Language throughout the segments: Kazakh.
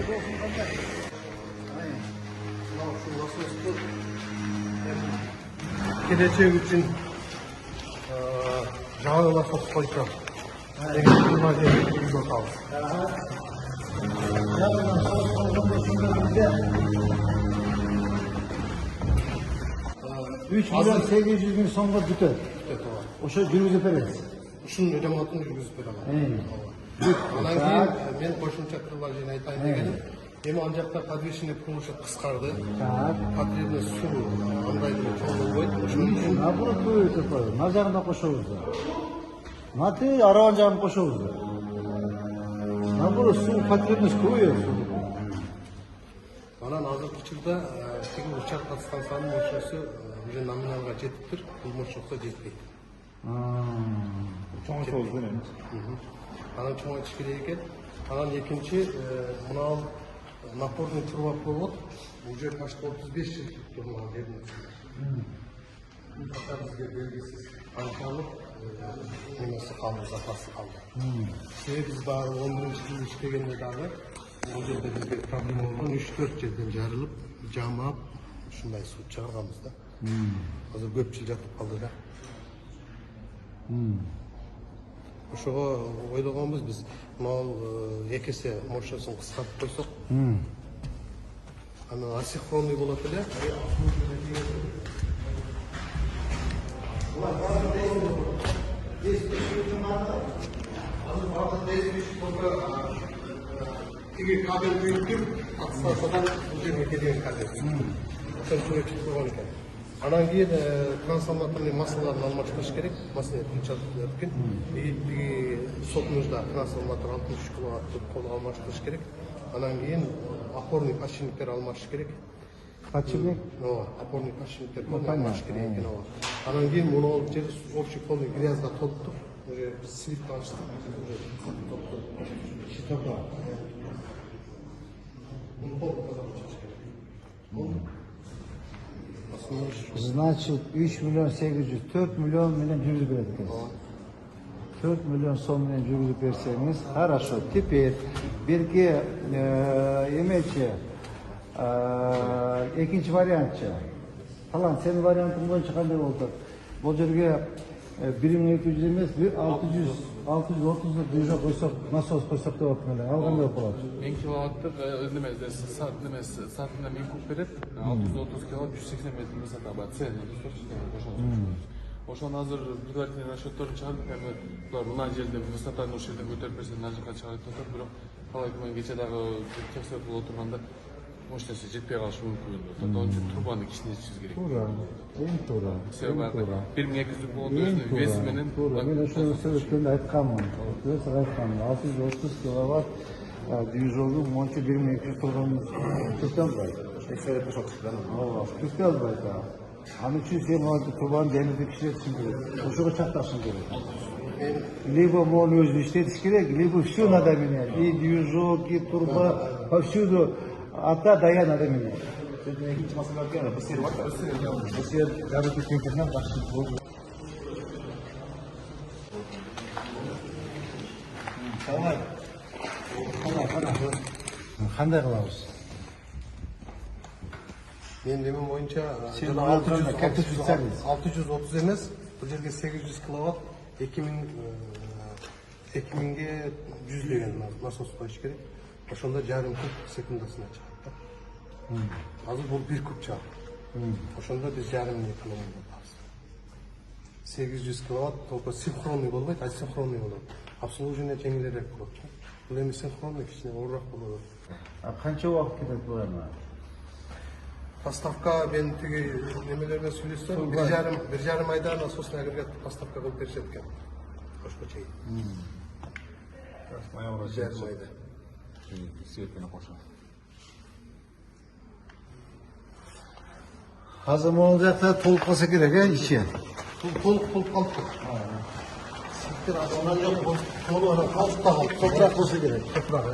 olsun kanka. Aynen. Şu nasıl geleceği için canına sokup koyacağım. Benim durma diye bir yok aldım. Yarından sonra bizde 3 milyon 800 bin sonunda biter. O şey günümüzü veririz. Şunun ödematını yürgüzüp veremem. Ondan keyin men qo'shimcha qilib aytayın deganim. Endi anjakta подвешенный kuruluşu qisqardi. Потребно suv андай cho'ng bo'lmaydi. O'shuning uchun Naburut ko'yib qo'ydi. Nazarda qo'shamiz. Mati aravan jag'ini qo'shamiz. Naburut suv потребность ko'yib. mana hozirgi childa tegi uchar podstansiyaning mo'shasi уже nominalga жетiptir. Bu mo'shaqqa жетпейdi. Cho'ng so'zdi. Ana cho'ng ichish kerak ekan. Ana ikkinchi bunal напорный трубопровод уже почти 35 yıllık durumda verilmesi. Bu kadar bizge belgesiz ankalık nemesi kaldı, zapası kaldı. Biz bari 11. yıl işlegende dahi o yerde bizge problem oldu. 3-4 yerden jarılıp cama şunday su çağırgamızda. Hazır köpçül yatıp kaldı da. Ошого ойлогонбуз биз мал экесе мошосын кыскартып койсок аны асинхронный болот эле. Тиги кабел büyütүп атсасадан бул жерге келген кабел ошон чөйрөк чыгып койгон экен. Анан кийин трансформаторный массаларын алмаштырыш керек. Массаны пунчатып өткөн. Сот нужда трансформатор 60 киловатт кол алмаштырыш керек. Анан кийин опорный подшипниктер алмашыш керек. Подшипник? Опорный подшипниктер алмашыш керек экен. Анан кийин муну алып жер общий полный грязьда толуктуп, уже слип алыштык. Уже толуктуп. Шитока. Муну толук тазалаш керек. Значит 3 milyon 800, 4 milyon жүргізіп береді екен. 4 milyon son milyon жүргізіп берсеңіз, хорошо. Теперь берге емече, екінші вариантчы. Талан, сенің вариантың бойынша қандай болды? Бұл жерге 1200 емес, 630 движок қойсақ, насос қойсақ деп отыр. Алғандай болады. 1000 киловаттық саатына 1000 куб береді, 630 киловатт 180 метр саатына цен. Ошон азыр предварительный расчеттөрүн чыгардык. Эми булар мына жерде высотаны ошол жерден көтөрүп берсе, мына жака чыгарып атат. Бирок калай мен кече дагы текшерип болуп отурганда ош нерсе жетпей калышы мүмкүн. Ошондон үчүн трубаны кичинейтишибиз керек. Туура, эң туура. Себеби 1200 болот өзүнүн веси менен. Мен ошону сөзөткөндө айтканмын. Өз айтканмын. 630 киловатт движогу монча 1200 турганын түзөтө албайт. Түзөтө албайт. Анын үчүн сен турбаны демирди кичиретишиң керек. Ошого чакташың керек. Либо мону өзү иштетиш керек, либо все надо менять. И движок, и турба, повсюду. Ата дая надо менять. Экинчи маселе бар, бисер бар да. Бисер жарып кеткенден башка болду. Кандай кылабыз? Мен демем боюнча 630 эмес, бул жерге 800 киловатт 2000ге 100 деген насос коюш керек. Ошондо жарым куб секундасына чыгат да. Азыр бул 1 куб чыгат. Ошондо биз жарымын экономия кылабыз. 800 киловатт только синхронный болбойт, асинхронный болот. Обслуживание жеңилирээк болот. Бул эми синхронный кичине оорураак болот. Канча убакыт кетет бул эми? Поставка мен тиги немелерге сүйлөсөм, bir жарым айда насосный агрегат поставка кылып беришет экен. Башка чейин. Жарым айда. Светпен кошо. Азыр могул жакта толуп калса керек, ичи. Толук калыптыр. Ситтер азынан жок, толук ана калып калган. Топурак болсо керек. Топурак,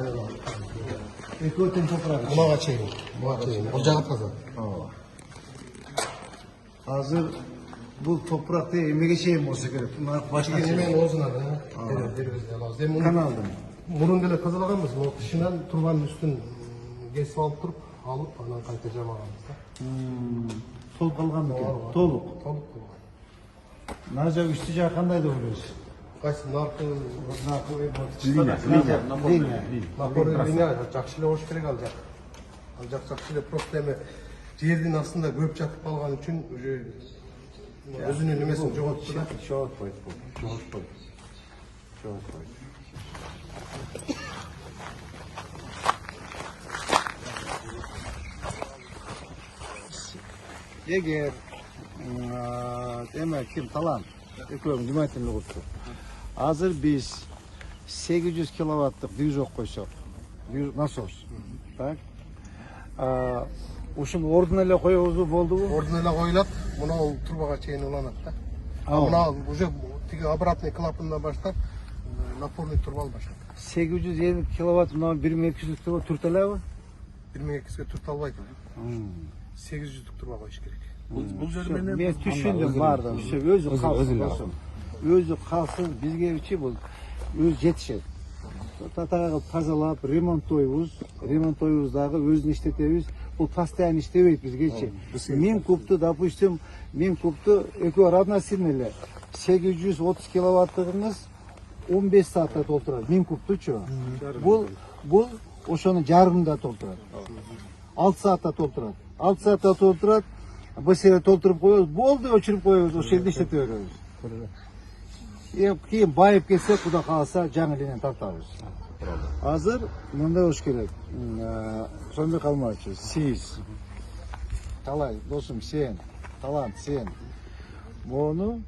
Экөө тең топурак. Мага чейин. Бул жагып казат. Азыр бул топуракты эмеге чейин болсо керек. Башка Немен оозуна беребиз алабыз. каналдын. Мурун деле тазалаганбыз, но тышынан турбанын үстүн кесип алып туруп алып анан кайта жамаганбыз да. Толук калган экен. Толук. Толук болгон. Мына жак үстү жак кандай деп ойлойсуз? Кайсы наркы Линия. напорный линия жакшы эле болуш керек ал жак. Ал жак жакшы эле просто эми жердин астында көп жатып калган үчүн уже өзүнүн немесин жоготту да. Жоготпойт бул. Жоготпойт. Эгер демек ким талант экөөң внимательно угуптур. Азыр биз 800 киловаттык движок койсок, насос. Так. Ушуну ордуна эле коебузбу, болдубу? Ордуна эле коюлат, мына трубага чейин уланат да. Мына уже тиги обратный клапандан баштап напорный труба албашат. 850 киловатт, мына 1200 киловатт түртө алабы? 1200-ге түртө албайт. 800-дүк труба коюш керек. Бул жер менен Мен түшүндүм баардыгын. Өзү калсын. Өзү калсын, бизгечи бул өз жетишет. Татага кылып тазалап, ремонттойбуз дагы өзүн иштетебиз. Бул постоянно иштебейт бизгечи. Мен кубту, допустим, экөө равносильно эле 830 киловаттыгыңыз 15 саатта толтурат. 1000 кубтучу. Бул ошонун жарымында толтурат. 6 саатта толтурат. 6 саатта толтурат. Бысыры толтуруп коебуз, болду, өчүрүп коебуз, ошол жерде иштете беребиз. Кийин байып кетсе, кудай кааласа жаңы линияны тартабыз. Азыр мындай болуш керек. Сонбой калмачы, сиз. Талай, досум, сен, талант, сен. Мону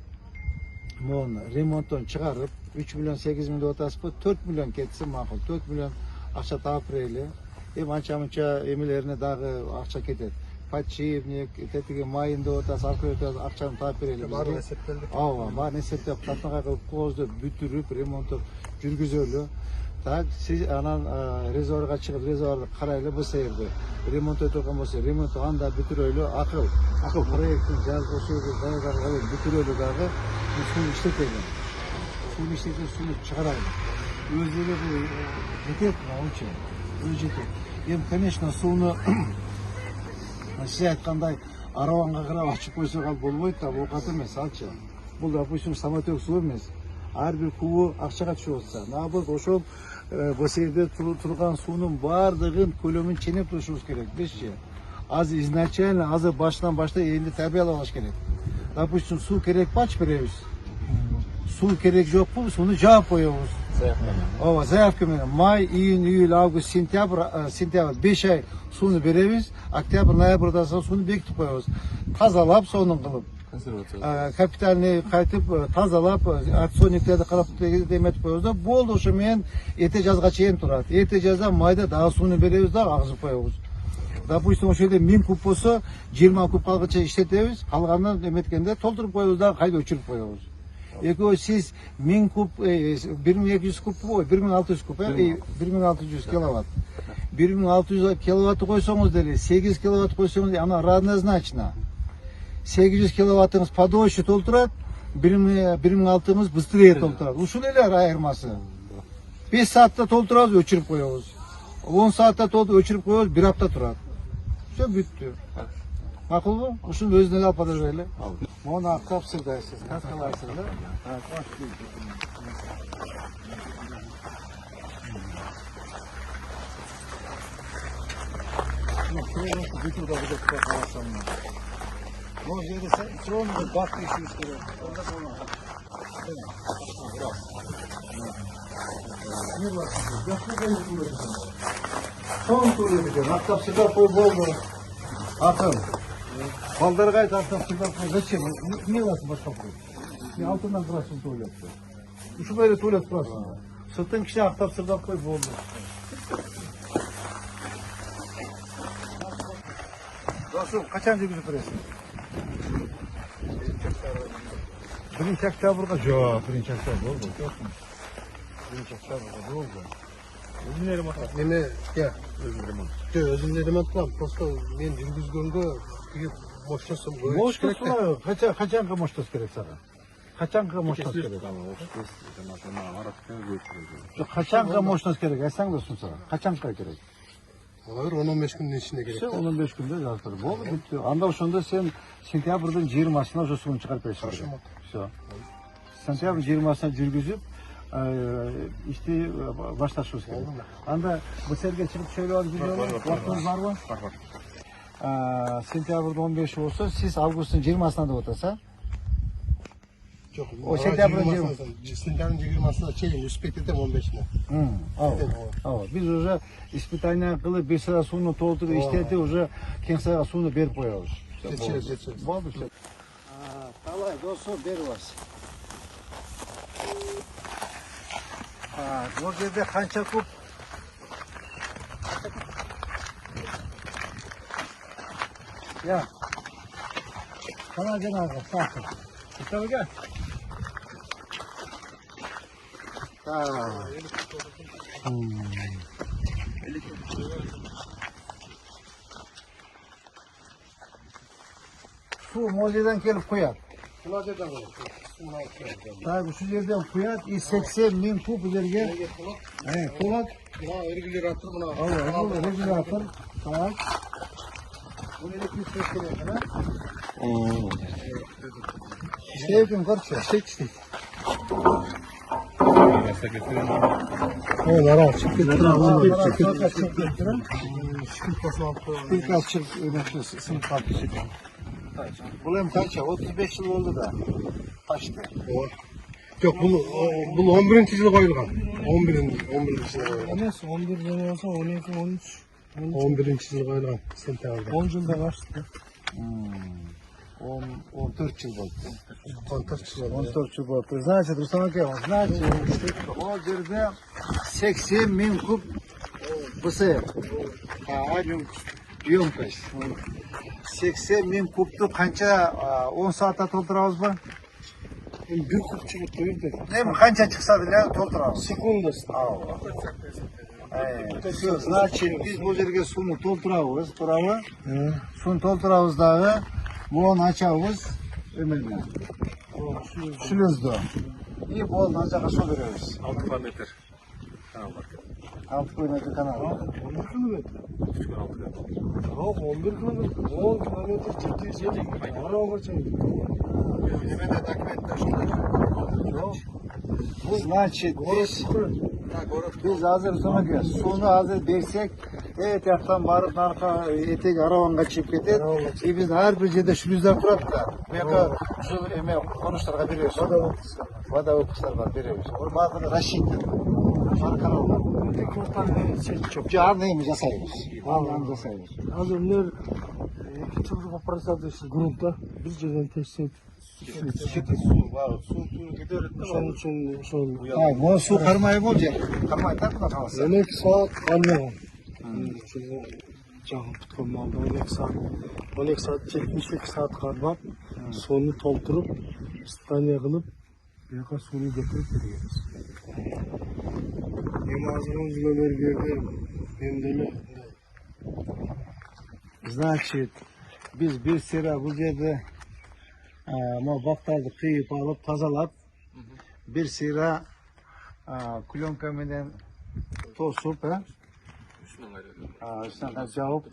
ремонттон чыгарып, 3 миллион 8 миң деп атасызбы, 4 миллион кетсе макул. 4 миллион акча таап берели. Анча-мынча эмелерине дагы акча кетет. Подшипник, тетиги майын деп атасыз, аркы акчаны таап берели. Баары эсептелди. Ооба, баарын эсептеп, катнага кылып, кооздоп, бүтүрүп, ремонттоп жүргүзөлү. Так, сиз анан резервга чыгып, резервду карайлы болсо жерде. Ремонт өтөгөн болсо, ремонтту анда бүтүрөлү, акыл проекттин жазып ошол даярдап бүтүрөлү дагы, сууну иштетели. Сууну чыгарайлы. Өзүлө бул жетет, научу. Өзү жетет. Конечно, сууну сиз айткандай арабанга карап ачып койсок ал болбойт да, оокат эмес алчы. Бул, допустим, самотек суу эмес. Ар бир кубу акчага түшүп атса, наоборот, ошол бассейнде турган суунун баардыгын көлөмүн ченеп турушубуз керек, бизчи. Азыр изначально, азыр башынан баштап энди тарбиялап алыш керек. Допустим, суу керекпи, ачып беребиз. Суу керек жокпу, сууну жаап коебуз. Ооба, заявка менен. Май, июнь, июль, август, сентябрь 5 ай сууну беребиз. Октябрь, ноябрда сууну бекитип коебуз. Тазалап, сонун кылып. Капитальный кайтып тазалап, отсонниктерди карап эметип коебуз да, болду, ошо менен эрте жазга чейин турат. Эрте жазда майда дагы сууну беребиз да, агызып коебуз. Допустим, ошол жерде 1000 куб болсо, 20 куб калгыча иштетебиз, калганын эметкенде толтуруп коебуз да, кайда өчүрүп коебуз. Экөө сиз 1000 куб, 1200 куб, 1600 куб, 1600 киловатт. 1600 киловатты койсоңуз деле, 8 киловатт койсоңуз, ана равнозначно. 800 киловаттыңыз подольше толтурат, 1600'ыңыз быстрее толтурат. Ушул эле айырмасы. 5 саатта толтурабыз, өчүрүп коебуз. 10 саатта толтуруп өчүрүп коебуз, 1 апта турат. Все бүттү. Макулбу? Ушуну өзүнө эле алып бара берели. Мону актап сырдайсыз, каскалайсыз да? Может, это все равно бак еще история. Son tuğluyor. Hatta sıcak boy boldu. Akın. Balları gayet hatta sıcak boy. Zачем? Niye lazım başka boy? Ne altından durasın tuğluyor. Şu böyle tuğluyor durasın. Sırtın kişi hatta sıcak boy boldu. Dostum, kaçıncı günü süresin? Birinci oktyabrga жоқ, birinci oktябрь болду. Birinci oktyabrga болду. Неме, өзүм ремонт кылам. Просто мен жүргүзгөнгө тиги моштосум керек. Качанга моштос керек сага? Качанга моштос керек? Качанга моштос керек? Айтсаң досум сага. Качанга керек? Olabilir 10-15 günün içinde gerek. İşte 15 günde yazdır. Oldu bitti. Anda ошондо sen sentябрдын 20-сына уже суunu çıkarıp беришsin. Все. Sentyabr 20-сына жүргүзүp işte başlaşıyoruz. Anda bu serge çıkıp şöyle var gidiyor. Vaktiniz var mı? Var. Sentyabr'ın 15'i olsa siz Ağustos'un 20'sına da otursa. Yok. O sentyabrın 20'sında çeyin, üspet edem 15'ine. Biz уже испытание кылып, bir sıra suyunu doldurup işleti уже Kengsayga suyunu berip koyabız. Geçeriz. Болду все. Талай досу берип Bu жерде канча куб? Ya. Kana janагы сахар. Итеби gel. Su Mozya'dan gelip koyar. Tabii şu yerden koyar, 80 bin kub üzerine. Kulak. Regülatör buna. Allah, regülatör. Tamam. Bunu elektrik sesleri kadar. Sevdim korçu. Nara çıktı. İlk açık sınıf altı çıktı. Bulayım kaça? 35 yıl oldu da. Kaçtı? Yok bu 11. yılı koyulgan. 11. yılı koyulgan. Neyse 11 sene olsa 12, 13. 11. yılı koyulgan. Sentyabr'da. 10 yılda kaçtı? 14 yıl oldu. 14 yıl oldu. Значит, Ruslan Akayam, значит, o жерде 80 bin kub БСР. Емкость. 80 bin kubtu kança 10 saatte doldurabız mı? Bir kup çıkıp koyup dedi. Ne mi? Kança çıksa bile doldurabız. Sekundası. Значит, biz bu жерге suyunu doldurabız. Suyunu doldurabız dağı. Bunu açabız. Ömürde. Шлюзді. И болды, ана жаққа су береміз. 6 kilometre kanal var. 6 kilometre kanal. 11 kilometre. 11 kilometre. 10 kilometre ciddi yedik. Araba kaçayım. Hemen de takip ettiler şunları. Значит, biz hazır sonra diyor. Suyunu hazır versek, evet yaktan varıp arka etek arabanға çıkıp кетет. Biz her bir жерде шлюздар тұрады да. Мека şu konuşlarga береміз. Вода өткіштер бар береміз. Ол барлығы рассчитан. Арқанал бар. Жарны жасаймыз. Алған жасаймыз. Hazır onlar çıldık operasyon işte grupta bir yerden test et. Onun için son. Bu su karmayı bol yer. Karmayı da buna kalsın. 12 saat kalmıyor. Canım tutulmalı 12 saat 72 saat kalmak. Sonu doldurup istaniye kılıp yaka suyunu getirip veriyoruz. Hem ağzımız ömer bir yerde hem de öyle. Значит, biz bir sıra bu жерде baktарды kıyıp alıp tazalap bir sıra kulyonka menen tosup üstüne jaup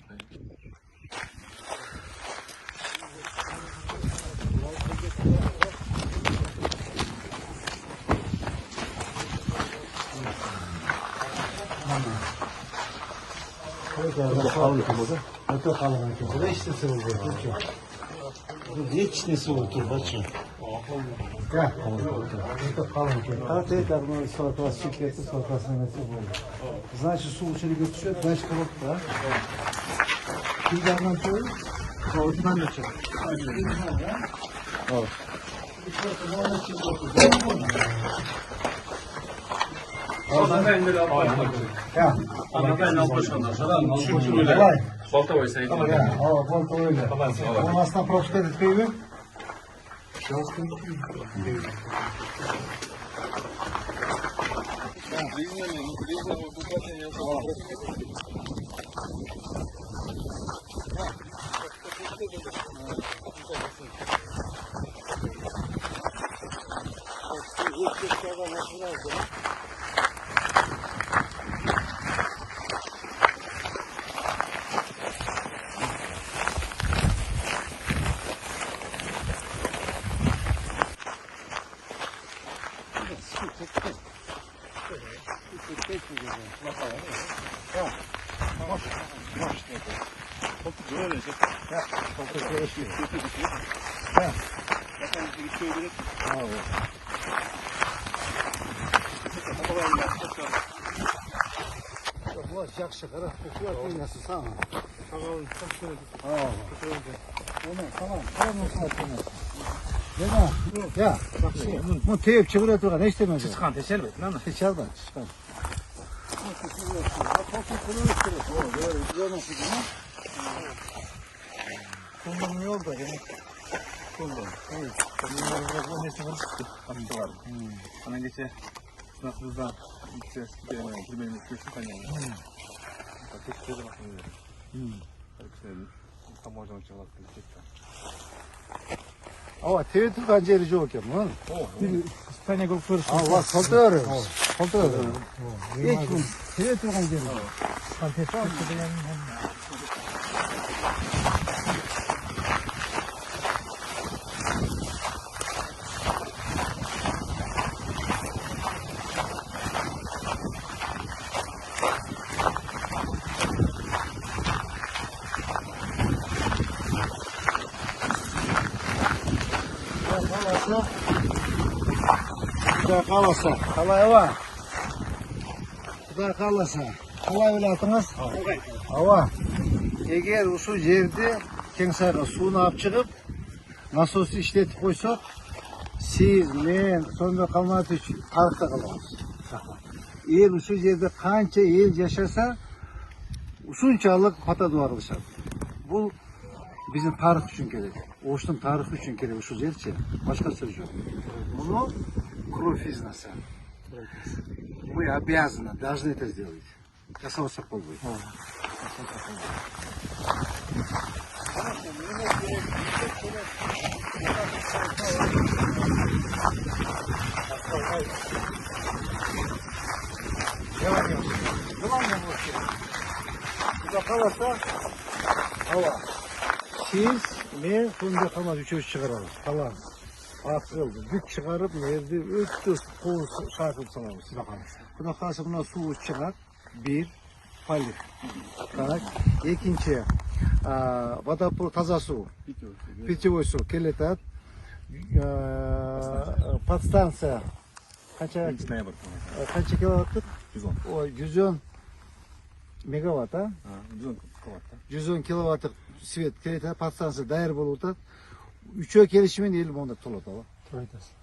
Öte kalın köşede işte sıvı bu. Hiç nesi otur bacım. Gel. Öte kalın köşede. Artık bunu sofrası şirketi sofrasına nasip oldu. Значит, su içeri götürüyor. Значит, kalıp da. Bir yerden koyuyor. Soğutudan da çıkıyor. Evet. Болтовой сайт. У нас на пропуск этот период? Жақсы, қара, көкуат ойнасы саған. Оны, саған, қарамын саған ойнасы. Ya, bu teyip çıkıyor durgan, ne istemez? Çıkan teşerbet, lan. Geçer bak, çıkar. Kullanım yolda yani. Kullanım. Evet. Bu nesine çıktı. Hanım da var. Bana geçe sınavımızda gideceğiz. Girmemiz kesin kanyağına. Tek şeyde bakmıyor. Harikasın. Tam hocam çalak gelecekler. Ama teyip durgan jeri yok ya, mı? İspanya gol fırsatı. Allah, saltırıyor. Saltırıyor. Hiç bu teyip durgan jeri yok. Kantesi var. Kuda kalasa, kalay var. Kuda kalasa, kalay oynatыңыз. Ава. Егер осы жерде кеңсайға суны алып шығып, насосты іштетіп қойсақ, сіз, мен, сонда қалмады үшін тарихта қаламыз. Ел осы жерде қанша ел жашаса, ушунчалык патадуар кылышат. Бұл біздің тарих үшін керек. Оштың тарихы үшін керек ушу жерчи. Башкасы жоқ. Мұны кровь из нас. Мы обязаны, должны это сделать. Касался полбой. Куда қаласа, ала. Сіз, мен, сонда қалмаз үшеуіш шығарамыз. Қаламыз. Ақылды, бүт шығарып, мерді өтті қоғыз шақырып саламыз. Куда қаласа мына су шығар. Bir, палив. Так, екінші, водопровод таза су, питьевой су келетат. Подстанция, қанша киловаттық? 110 мегаватт, 110 киловаттық свет келетат, подстанция дайыр болуытат. Үшөө келішімен ел мұнда толады.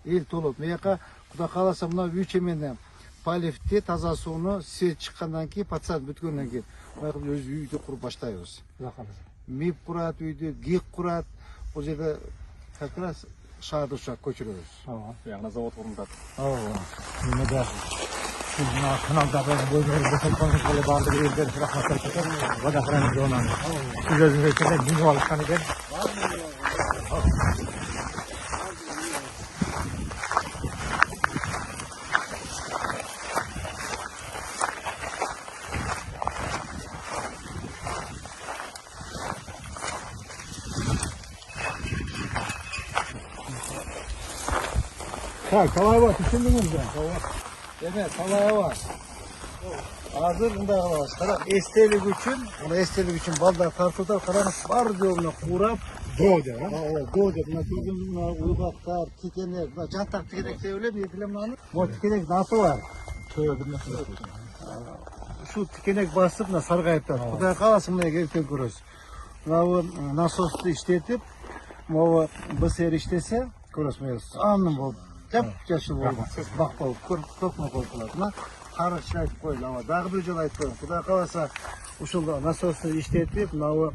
Ел толады. Меяқа, құда қаласа мына үшеменен палифте таза суны свет шыққандан кейін, подстанция бүткеннен кейін, өз үйді құрып баштайбыз. Мип құрат, үйді гек құрат, ол жерде как раз шарды ұшақ көшірөбүз. Яғна завод орындады. Мына каналдарды бөлмелерді жасалғаныңыз болы барлық елдер рахмат айтып, водохранилище онан. Сіз өзіңіз айтқандай миніп алышқан екен. Так, қалай бар, түсіндіңіз бе? Деме, қалай бар. Азыр мында қалабыз. Қарақ, естелік үшін балдар тартудар, қараңыз, бар жолына қурап, доде, мына келген мына ұйғақтар, текенек, мына жаттақ текенек деп өлем, екілем мынаны. Бұл текенек наты бар. Шу текенек басып, мына сарғайыптар. Құдай қаласы мына ертең көресіз. Мына насосты іштетіп, мына БСР іштесе, көресіз, санның болып. Жап-жашыл болды. Бақ болып, көпме қойылады. Қарықшы айтып қойды. Дағы бір жол айтып қойды. Құдай қаласа, ұшыл насосты іштетіп, мынау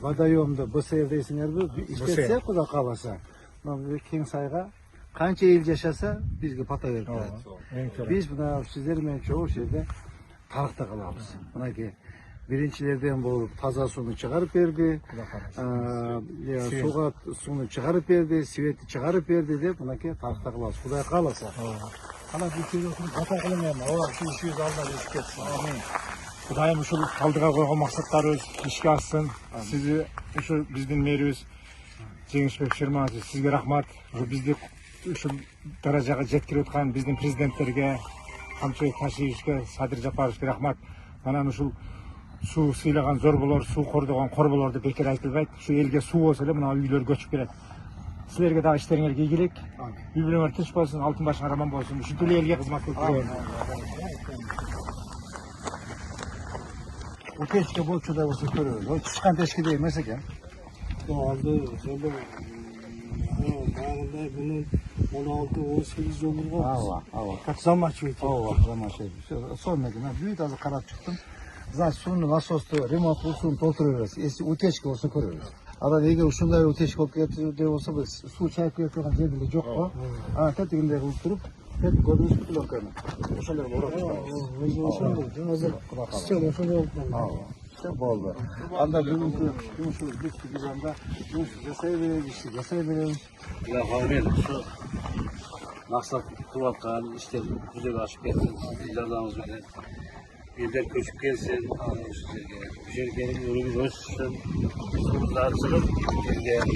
водоемді БСР дейсіңер бі, іштетсе, құдай қаласа, кең сайға қанша ел жашаса, бізге пата беріп тұрады. Біз бұна сіздермен çoğu жерде тарихта қаламыз. Мұнеке, біріншілерден болып таза суны шығарып берді, суға суны шығарып берді, светті шығарып берді деп, мұнеке тарихта қаламыз. Құдай қаласа. Қала бүкел отырып, қата қылымайым, үшеуіз алдына өсіп кетсін. Құдайым ұшыл қалдыға қойған мақсаттары ішке ассын. Сізі ұшыл біздің меріз Жеңішбек Шерманович, сізге рахмат. Бізді ұшыл даражаға жеткіріп отқан біздің президенттерге, Камчыбек Ташиевичке, Садыр Жапаровичке рахмат. Анан ушул суу сыйлаган зорболор, суу кордогон корболорду бекер айтылбайт. Ушу элге суу болсо эле мына үйлөр көчүп келет. Силерге дагы иштериңерге ийгилик. Үй бүлөңөр тынч болсун, алтын башыңар аман болсун. Ушинтип эле элге кызмат кылып жүрөңөр. Утечка болчу болсо көрөбүз. Ол чычкан тешкидей эмес экен. Алды жолу баягындай мунун 16-18 жолу Ооба. как замачивать. Сонун экен. Бүт азыр карап чыктым. Значит, сууну насосту ремонттуу сууну толтура беребиз. Если утечка болсо көрөбүз. Анан эгер ушундай утечка болуп кетүүдө болсо биз суу чайып кетип турган жер деле жок го. Анан тетигиндей кылып туруп, тетик көрдүңүзбү пленканы. Ошондой кылып урап чыгарабыз. Ошондой азыр система ошондой болуп калды. Все болду. Анда бүгүнкү жумушубуз бүттү биз анда жумуш жасай беребиз, ишти жасай беребиз. Rahmet şu maksat kıvakan işte güzel aşık etsin ilerlerimiz böyle birler köçüp gelsin Jürgen'in yolumuz olsun sular çıkıp Jürgen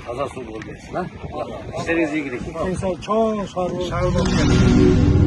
kaza su bol gelsin ha işlerinize iyi gidin 그래서 저 사로